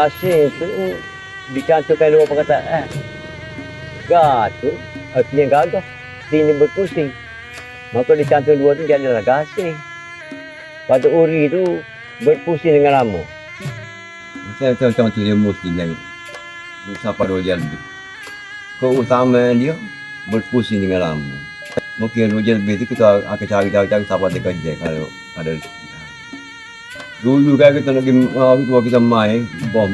gasing tu dicantumkan dua perkataan. Gatu, artinya gagah. Sini berpusing. Maka dicantum dua tu jadilah gasing. Pada uri tu berpusing dengan lama. Saya macam tu dia mesti yang siapa roja lebih. Keutamaan dia berpusing dengan lama. Mungkin roja lebih tu kita akan cari siapa dia kerja kalau ada. Dulu kan kita nak kita main bom.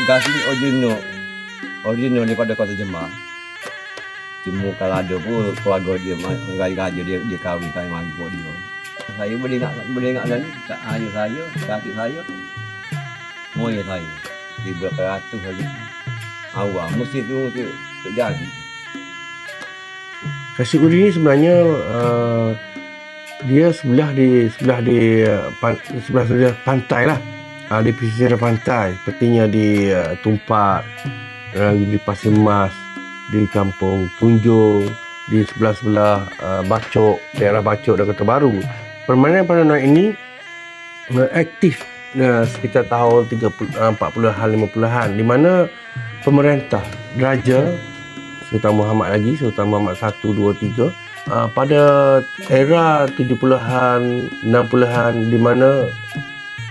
Gasing original daripada Kota Jemah. Cuma kalau ada pun keluarga dia raja dia kahwin mari buat dia. Saya boleh ingat lagi tak hanya saya, kakak saya. Moya saya. Di berapa ratus saja. Awal mesti terjadi. Kasih Uri ni sebenarnya dia sebelah pantai lah. Di pesisir pantai, sepertinya di Tumpak, di Pasir Mas, di Kampung Tunjung, di sebelah Bacok, daerah Bacok dan Kota Baru. Permainan pada anak ini aktif sekitar tahun 40-an, 50-an, di mana pemerintah, Raja Sultan Muhammad I, II, III, pada era 70-an, 60-an, di mana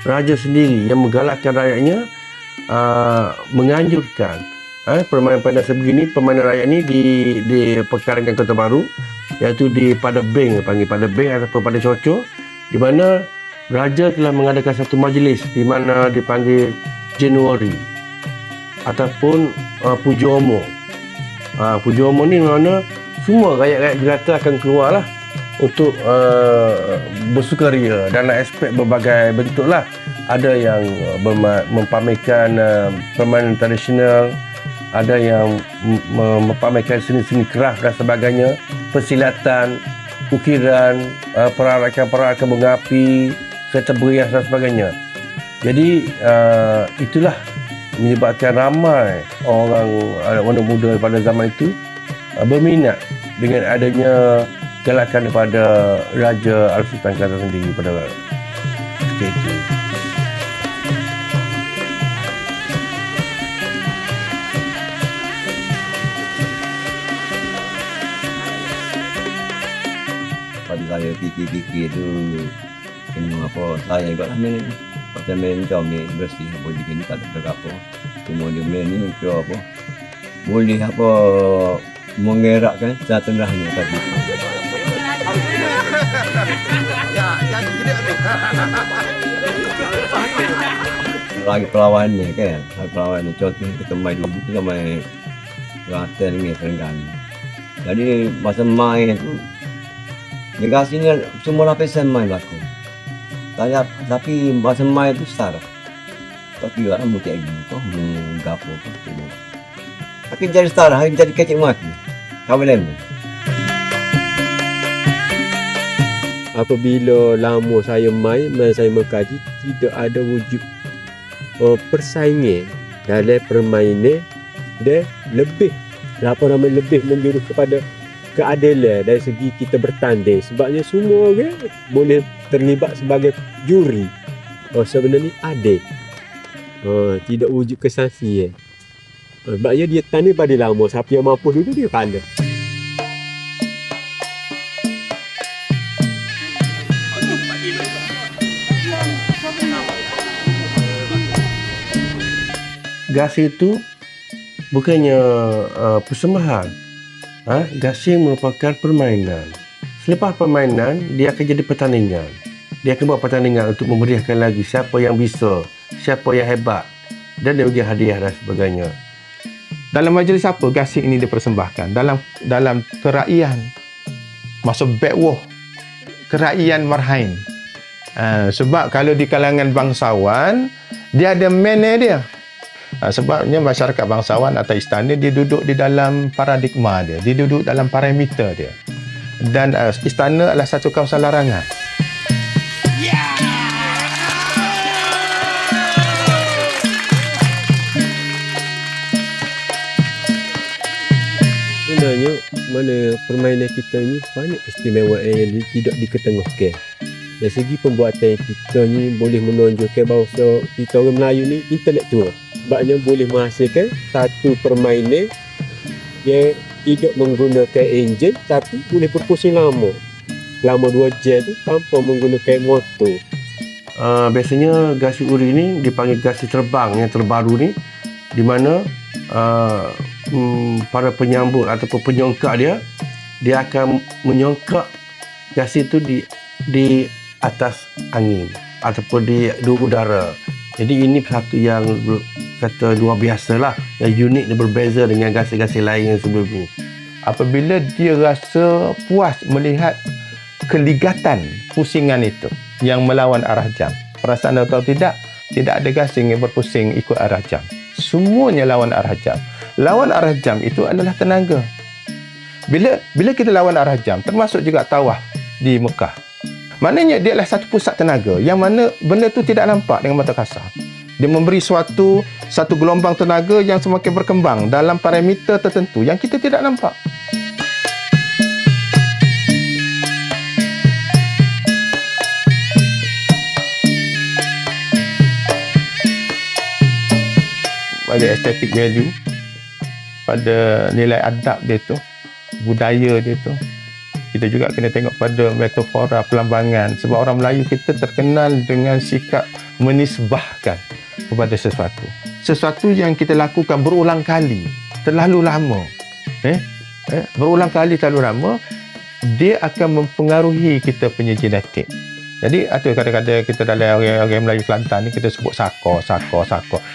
Raja sendiri yang menggalakkan rakyatnya menganjurkan permainan pada sebegini. Permainan rakyat ini di Pekarangan Kota Baru, iaitu di Pada Beng, panggil Pada Beng ataupun Pada Coco, di mana Raja telah mengadakan satu majlis di mana dipanggil Januari ataupun Puja Omo. Puja Omo ni mana semua rakyat-rakyat jelata akan keluar lah untuk bersukaria dalam aspek berbagai bentuk lah. Ada yang mempamerkan permainan tradisional, ada yang mempamerkan seni-seni craft dan sebagainya, persilatan, ukiran, perarakan bunga api, serta berias dan sebagainya. Jadi itulah menyebabkan ramai orang muda pada zaman itu berminat dengan adanya galakan daripada Raja Al-Sultan Kelantan sendiri pada ketika itu. Pada saya fikir tu kena apa saya juga lah main macam main comel bersih apa juga ni tak ada apa. Cuma dia main ni untuk apa boleh apa mengerakkan satu rahnya tadi. Lagi perlawannya kan, perlawannya contoh kita main dulu kita main Kelantan ni Terengganu. Jadi masa main tu negasinya semua lapisan main laku. Tapi masa main tu setara. Tapi orang mungkin lagi tu gapo tu. Tapi jadi setara, jadi kecil mati. Kawan lain. Apabila lama saya main saya mengkaji, tidak ada wujud persaingan dalam permainan dan lebih menjurus kepada keadilan dari segi kita bertanding. Sebabnya semua orang boleh terlibat sebagai juri. Sebenarnya adil. Tidak wujud kesaksian. Sebabnya dia tanding pada lama. Siapa yang mampu dulu dia kalah. Gasing itu bukannya persembahan. Gasing merupakan permainan. Selepas permainan, dia akan jadi pertandingan. Dia akan buat pertandingan untuk memeriahkan lagi siapa yang bisa, siapa yang hebat, dan dia bagi hadiah dan sebagainya. Dalam majlis apa gasing ini dipersembahkan? Dalam keraian, maksud Bekwah, keraian Marhain. Sebab kalau di kalangan bangsawan, dia ada manner dia. Sebabnya masyarakat bangsawan atau istana dia duduk di dalam paradigma dia duduk dalam parameter dia, dan istana adalah satu kawasan larangan. Sebenarnya mana permainan kita ni banyak istimewaan yang tidak diketengahkan. dari segi pembuatan kita ni boleh menonjolkan bahawa kita orang Melayu ni intelektual. Sebabnya boleh menghasilkan satu permainan yang tidak menggunakan enjin tapi boleh berpusing lama. Selama 2 jam tu tanpa menggunakan motor. Biasanya gasing uri ni dipanggil gasing terbang yang terbaru ni, di mana para penyambut ataupun penyongkak dia akan menyongkak gasing tu di atas angin ataupun di udara. Jadi ini satu yang kata luar biasa lah, yang unik dan berbeza dengan gasing-gasing lain yang sebelum ni. Apabila dia rasa puas melihat keligatan pusingan itu yang melawan arah jam. Perasaan atau tidak ada gasing yang berpusing ikut arah jam. Semuanya lawan arah jam. Lawan arah jam itu adalah tenaga. Bila kita lawan arah jam, termasuk juga tawaf di Mekah. Maknanya dia adalah satu pusat tenaga yang mana benda tu tidak nampak dengan mata kasar. Dia memberi satu gelombang tenaga yang semakin berkembang dalam parameter tertentu yang kita tidak nampak. Pada estetik value, pada nilai adab dia tu, budaya dia tu. Kita juga kena tengok pada metafora pelambangan, sebab orang Melayu kita terkenal dengan sikap menisbahkan kepada sesuatu yang kita lakukan berulang kali, terlalu lama, berulang kali terlalu lama, dia akan mempengaruhi kita punya genetik. Jadi ada kadang-kadang kita dalam orang Melayu Kelantan ni kita sebut saka.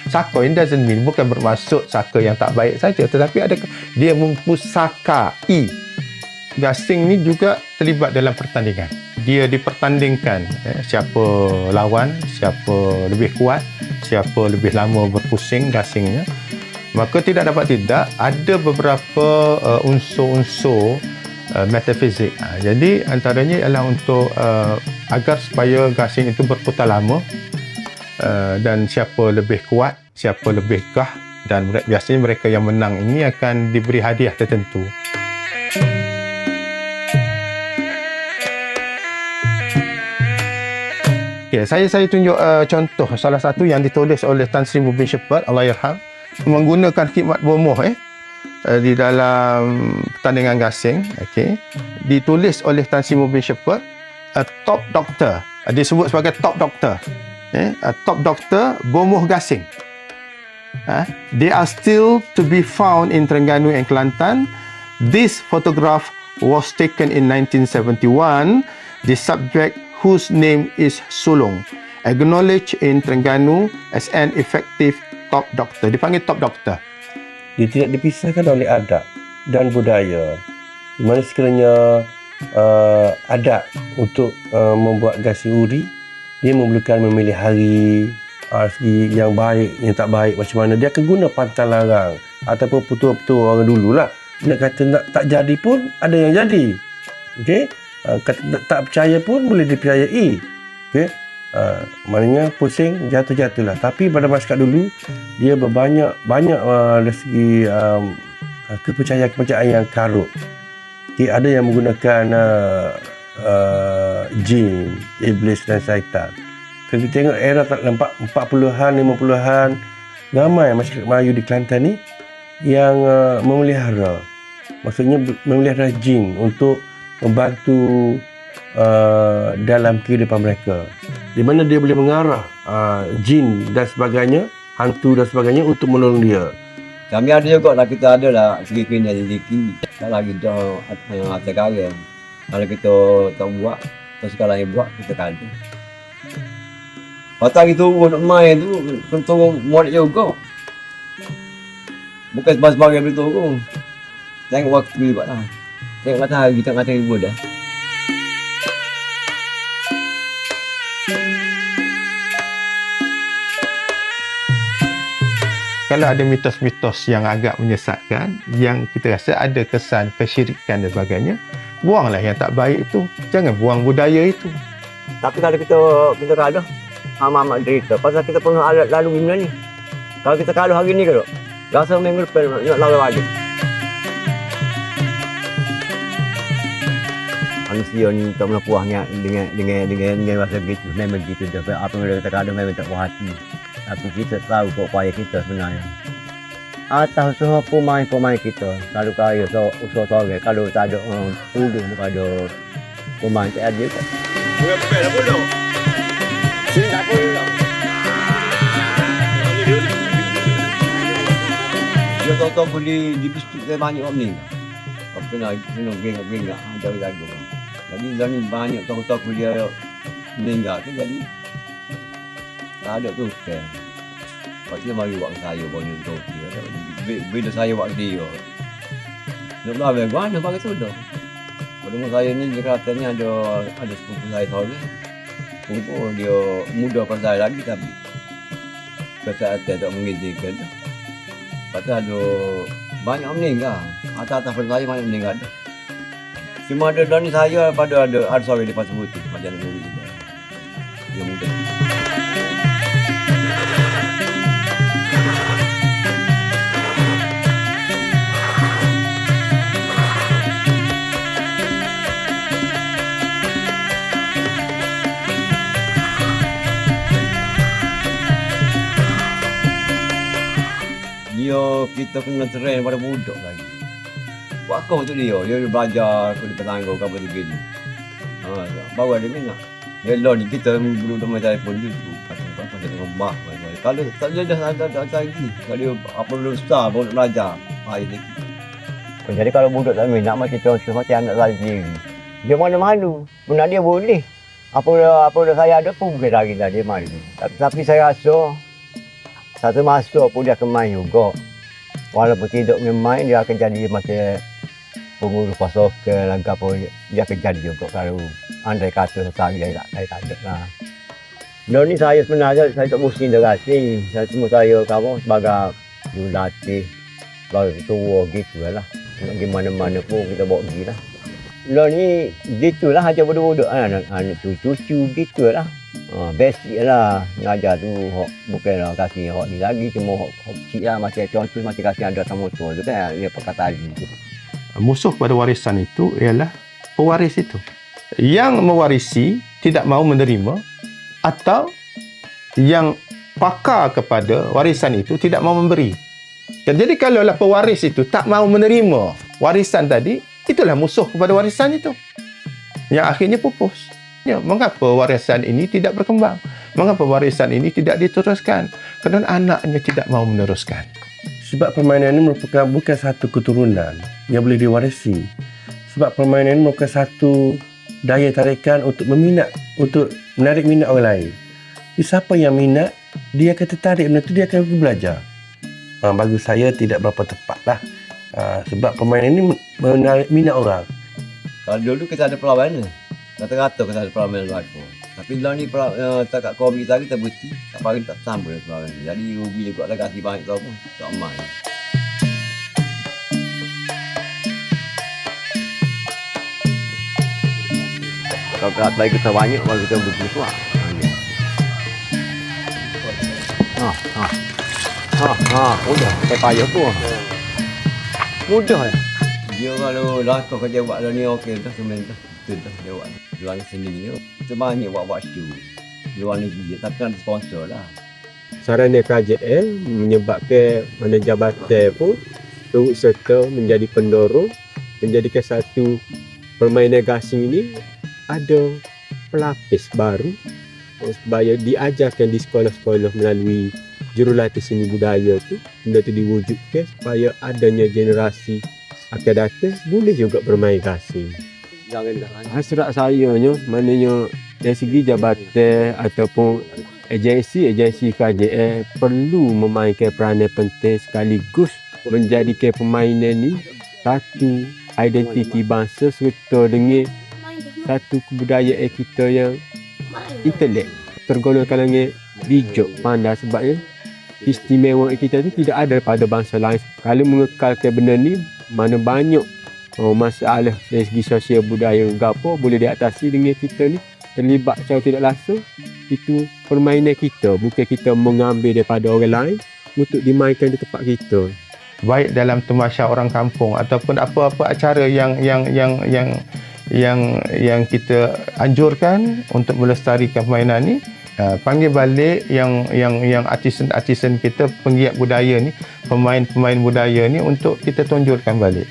Saka ini doesn't mean, bukan bermaksud saka yang tak baik saja, tetapi ada dia mempusakai. Gasing ni juga terlibat dalam pertandingan. Dia dipertandingkan, siapa lawan, siapa lebih kuat, siapa lebih lama berpusing gasingnya. Maka tidak dapat tidak ada beberapa unsur-unsur metafizik. Jadi antaranya ialah untuk agar supaya gasing itu berputar lama, dan siapa lebih kuat, siapa lebih gah, dan biasanya mereka yang menang ini akan diberi hadiah tertentu. Okay, saya tunjuk contoh salah satu yang ditulis oleh Tan Sri Muhibin Shepherd, Allahyarham, menggunakan khidmat bomoh di dalam pertandingan gasing. Okay, ditulis oleh Tan Sri Muhibin Shepherd, a top doctor, disebut sebagai top doctor, a top doctor bomoh gasing. They are still to be found in Terengganu and Kelantan. This photograph was taken in 1971. The subject, whose name is Sulong, acknowledged in Terengganu as an effective top doctor. Dipanggil top doctor. Dia tidak dipisahkan oleh adab dan budaya. Di mana sekiranya adab untuk membuat gasing uri, dia memerlukan memilih hari, segi yang baik, yang tak baik macam mana. Dia akan guna pantang larang ataupun petua-petua orang dululah. Nak kata tak jadi pun ada yang jadi. Okey? Kata tak percaya pun boleh dipercayai. Okey? Maknanya pusing, jatuh-jatuhlah. Tapi pada masyarakat dulu, dia banyak dari segi kepercayaan yang karut. Okay, ada yang menggunakan jin, iblis dan syaitan. Kalau kita tengok era 40-an, 50-an, ramai masyarakat Melayu di Kelantan ni yang memelihara. Maksudnya memelihara jin untuk membantu dalam kehidupan mereka, di mana dia boleh mengarah jin dan sebagainya, hantu dan sebagainya untuk menolong dia. Kami ada juga lah, kita ada lah segi kena rezeki. Tak lagi kita atas karya. Kalau kita tak buat, atau sekarang yang buat, kita kata. Patang itu nak main tu, kena muat juga. Bukan sebagai betul. Tengok waktu juga lah. Tengok matahari, kita kata ibu dah. Kalau ada mitos-mitos yang agak menyesatkan, yang kita rasa ada kesan kesyirikan dan sebagainya, buanglah yang tak baik itu. Jangan buang budaya itu. Tapi kalau kita kalah, amat derita. Pasal kita pernah lalu benda ni. Kalau kita kalah hari ni ke tak? Rasa minggu depan nak lawan lagi. manusia ni tak pernah puasnya dengan rasa begitu. Memang begitu dah. Apa yang dia kata memang tak puas hati. Tapi kita tahu kok upaya kita sebenarnya. Atas semua pemain kita, kalau kaya usaha sore, kalau tak ada puluh, bukan ada pemain tak ada. Sini tak boleh. Dia tahu boleh di biskuit saya banyak orang meninggal. Apa kena geng jaga-jaga. Jadi ni banyak tahu dia meninggal tu jadi tak ada tu kan. Lepas dia mari buat saya banyak tu dia. Bila saya buat dia. Nak belah bagaimana pakai tu dah. Kalau saya ni dia katanya ada sepupu saya tahu ni. Sepupu dia muda pada saya lagi tapi kesihatan tak mengizinkan. Lepas tu ada banyak meninggal. Atas-atas pada saya banyak meninggal. Cuma ada ni saya pada ada sore di Pasir Putih macam ni juga. Dia muda. Kita kena train pada budak lagi. Buat apa untuk dia belajar ke petangga ke apa begini. Baru dia minat. Hello ni kita dulu macam telefon dulu. Pasal rumah. Kalau tak ada lagi. Kalau apa belum start baru nak belajar. Ini. Jadi kalau budak tak minat macam contoh macam anak saya sendiri. Dia mana-mana. Benar dia boleh. Apa saya ada pun bukan lagi dia main. Tapi saya rasa satu masa pun dia akan main juga. Walaupun tidak main, dia akan jadi macam pengurus pasokan, langkah pun dia akan jadi juga kalau andai kata saya tak ada lah. Dan ni saya sebenarnya, saya tak mesti derasi. Saya cuma saya kamu sebagai jurulatih, sebagai ketua gitu lah. Pergi mana-mana pun kita bawa pergi lah. Dan ni gitulah aja budak-budak anak cucu gitu lah. Basic lah ngajar tu bukanlah kasih hak ni lagi cuma hak kecil lah macam contoh macam kasih ada sama tua tu kan dia perkataan tu. Musuh pada warisan itu ialah pewaris itu. Yang mewarisi tidak mahu menerima atau yang pakar kepada warisan itu tidak mahu memberi. Dan jadi kalaulah pewaris itu tak mahu menerima warisan tadi, itulah musuh kepada warisan itu. Yang akhirnya pupus. Ya, mengapa warisan ini tidak berkembang? Mengapa warisan ini tidak diteruskan? Kerana anaknya tidak mahu meneruskan. Sebab permainan ini merupakan bukan satu keturunan yang boleh diwarisi. Sebab permainan ini merupakan satu daya tarikan untuk menarik minat orang lain. Siapa yang minat, dia akan tertarik benda itu, dia akan pergi belajar. Bagi saya tidak berapa tepatlah. Sebab permainan ini menarik minat orang. Kalau dulu kita ada perlawanan. Kata-kata kita ada perlawanan berlaku. Tapi dalam ni tak kat kopi kita terbukti. Tak pagi tak sambung perlawanan. Jadi rugi juga lah kasih banyak tau pun. Tak main. Kalau kata kita banyak, kalau kita begitu kuat. Mudah. Saya payah tu. Mudah ya. Dia kalau lakon kerja buat dalam ni okey dah sebenarnya. Betul dah dia buat. Luar sini ni kita banyak buat show. Luar negeri takkan sponsor lah. Sarana KJL menyebabkan mana jabatan pun turut serta menjadi pendorong menjadikan satu permainan gasing ini ada pelapis baru supaya diajarkan di sekolah-sekolah melalui jurulatih seni budaya tu. Benda tu diwujudkan supaya adanya generasi akan datang boleh juga bermain gasing. Hasrat saya maknanya dari segi jabatan ataupun agensi KJL perlu memainkan peranan penting sekaligus menjadikan permainan ni satu identiti bangsa serta dengan satu kebudayaan kita yang intelek tergolong kalangan bijak pandai sebabnya istimewa kita tu tidak ada pada bangsa lain. Kalau mengekalkan benda ni mana banyak masalah dari segi sosial budaya gapo boleh diatasi dengan kita ni terlibat secara tidak langsung. Itu permainan kita, bukan kita mengambil daripada orang lain untuk dimainkan di tempat kita. Baik dalam temasya orang kampung ataupun apa-apa acara yang yang kita anjurkan untuk melestarikan permainan ni, panggil balik yang artisan kita, penggiat budaya ni, pemain budaya ni, untuk kita tonjolkan balik.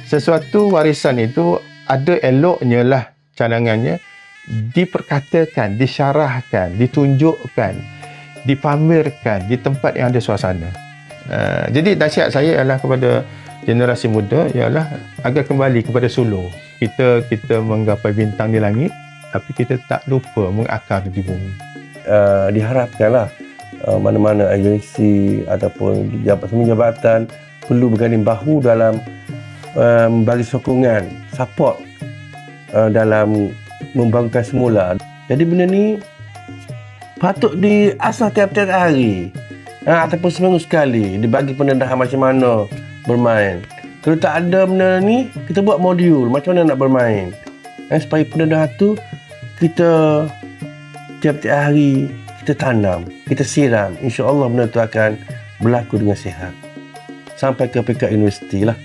Sesuatu warisan itu ada eloknya lah cadangannya diperkatakan, disyarahkan, ditunjukkan, dipamerkan di tempat yang ada suasana. Jadi nasihat saya ialah kepada generasi muda ialah agar kembali kepada suluh. Kita menggapai bintang di langit, tapi kita tak lupa mengakar di bumi. Diharapkanlah mana-mana agensi ataupun jabatan perlu berganding bahu dalam bagi sokongan, support dalam membangunkan semula. Jadi benda ni patut diasah tiap-tiap hari, ataupun seminggu sekali, dibagi pendedahan macam mana bermain. Kalau tak ada benda ni, kita buat modul macam mana nak bermain, supaya pendedahan tu kita tiap-tiap hari kita tanam, kita siram. InsyaAllah benda tu akan berlaku dengan sihat sampai ke peringkat universiti lah.